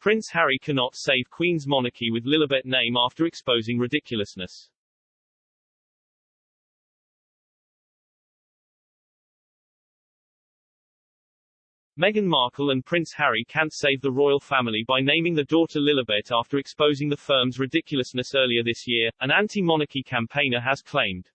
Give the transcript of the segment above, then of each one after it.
Prince Harry cannot save Queen's monarchy with Lilibet name after exposing ridiculousness. Meghan Markle and Prince Harry can't save the royal family by naming the daughter Lilibet after exposing the firm's ridiculousness earlier this year, an anti-monarchy campaigner has claimed.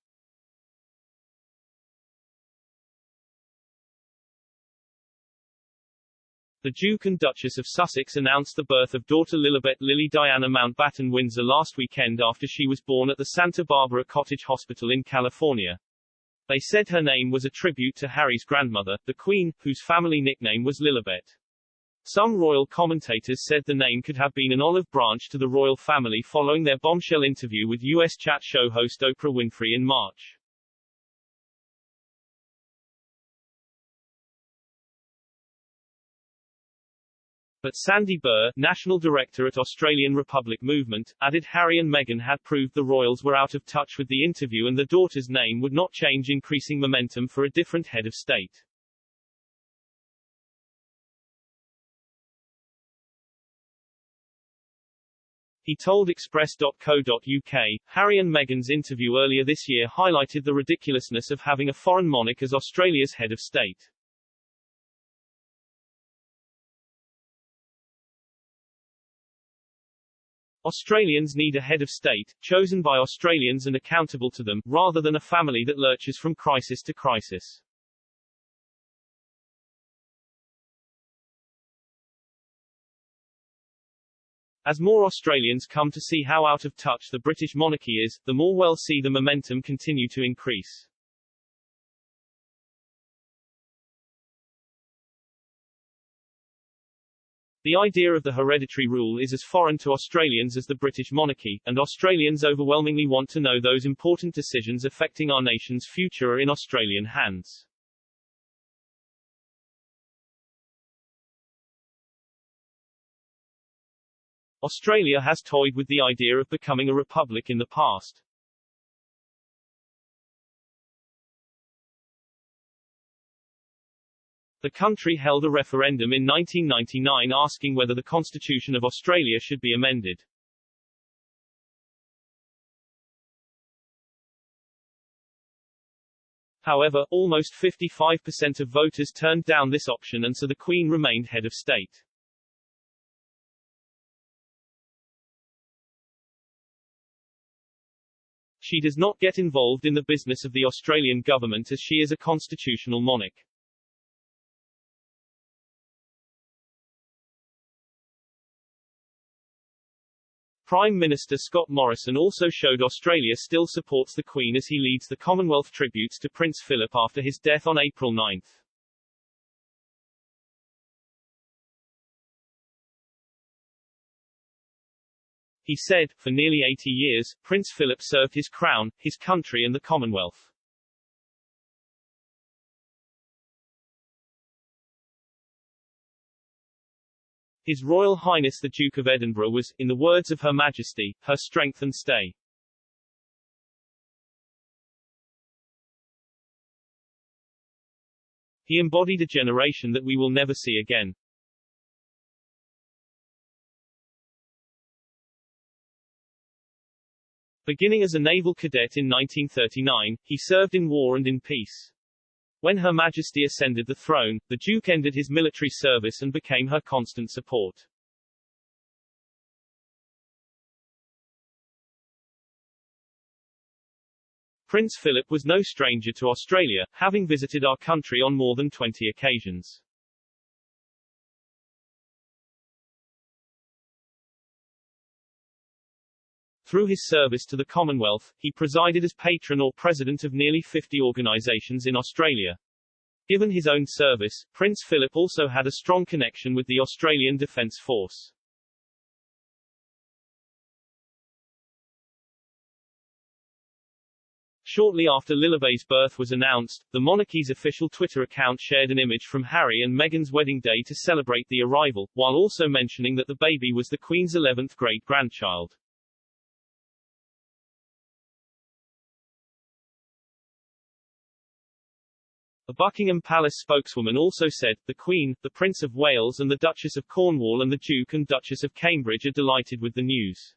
The Duke and Duchess of Sussex announced the birth of daughter Lilibet Lily Diana Mountbatten Windsor last weekend after she was born at the Santa Barbara Cottage Hospital in California. They said her name was a tribute to Harry's grandmother, the Queen, whose family nickname was Lilibet. Some royal commentators said the name could have been an olive branch to the royal family following their bombshell interview with U.S. chat show host Oprah Winfrey in March. But Sandy Burr, national director at Australian Republic Movement, added Harry and Meghan had proved the royals were out of touch with the interview and the daughter's name would not change, increasing momentum for a different head of state. He told Express.co.uk, Harry and Meghan's interview earlier this year highlighted the ridiculousness of having a foreign monarch as Australia's head of state. Australians need a head of state, chosen by Australians and accountable to them, rather than a family that lurches from crisis to crisis. As more Australians come to see how out of touch the British monarchy is, the more we'll see the momentum continue to increase. The idea of the hereditary rule is as foreign to Australians as the British monarchy, and Australians overwhelmingly want to know those important decisions affecting our nation's future are in Australian hands. Australia has toyed with the idea of becoming a republic in the past. The country held a referendum in 1999 asking whether the Constitution of Australia should be amended. However, almost 55% of voters turned down this option and so the Queen remained head of state. She does not get involved in the business of the Australian government as she is a constitutional monarch. Prime Minister Scott Morrison also showed Australia still supports the Queen as he leads the Commonwealth tributes to Prince Philip after his death on April 9. He said, for nearly 80 years, Prince Philip served his crown, his country and the Commonwealth. His Royal Highness the Duke of Edinburgh was, in the words of Her Majesty, her strength and stay. He embodied a generation that we will never see again. Beginning as a naval cadet in 1939, he served in war and in peace. When Her Majesty ascended the throne, the Duke ended his military service and became her constant support. Prince Philip was no stranger to Australia, having visited our country on more than 20 occasions. Through his service to the Commonwealth, he presided as patron or president of nearly 50 organisations in Australia. Given his own service, Prince Philip also had a strong connection with the Australian Defence Force. Shortly after Lilibet's birth was announced, the monarchy's official Twitter account shared an image from Harry and Meghan's wedding day to celebrate the arrival, while also mentioning that the baby was the Queen's 11th great-grandchild. A Buckingham Palace spokeswoman also said, "The Queen, the Prince of Wales and the Duchess of Cornwall and the Duke and Duchess of Cambridge are delighted with the news."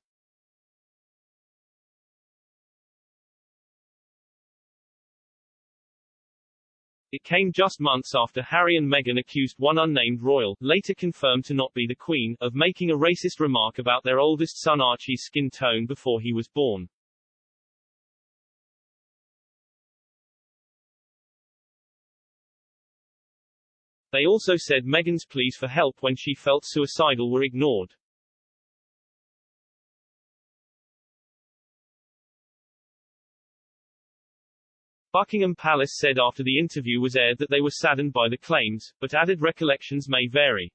It came just months after Harry and Meghan accused one unnamed royal, later confirmed to not be the Queen, of making a racist remark about their oldest son Archie's skin tone before he was born. They also said Meghan's pleas for help when she felt suicidal were ignored. Buckingham Palace said after the interview was aired that they were saddened by the claims, but added recollections may vary.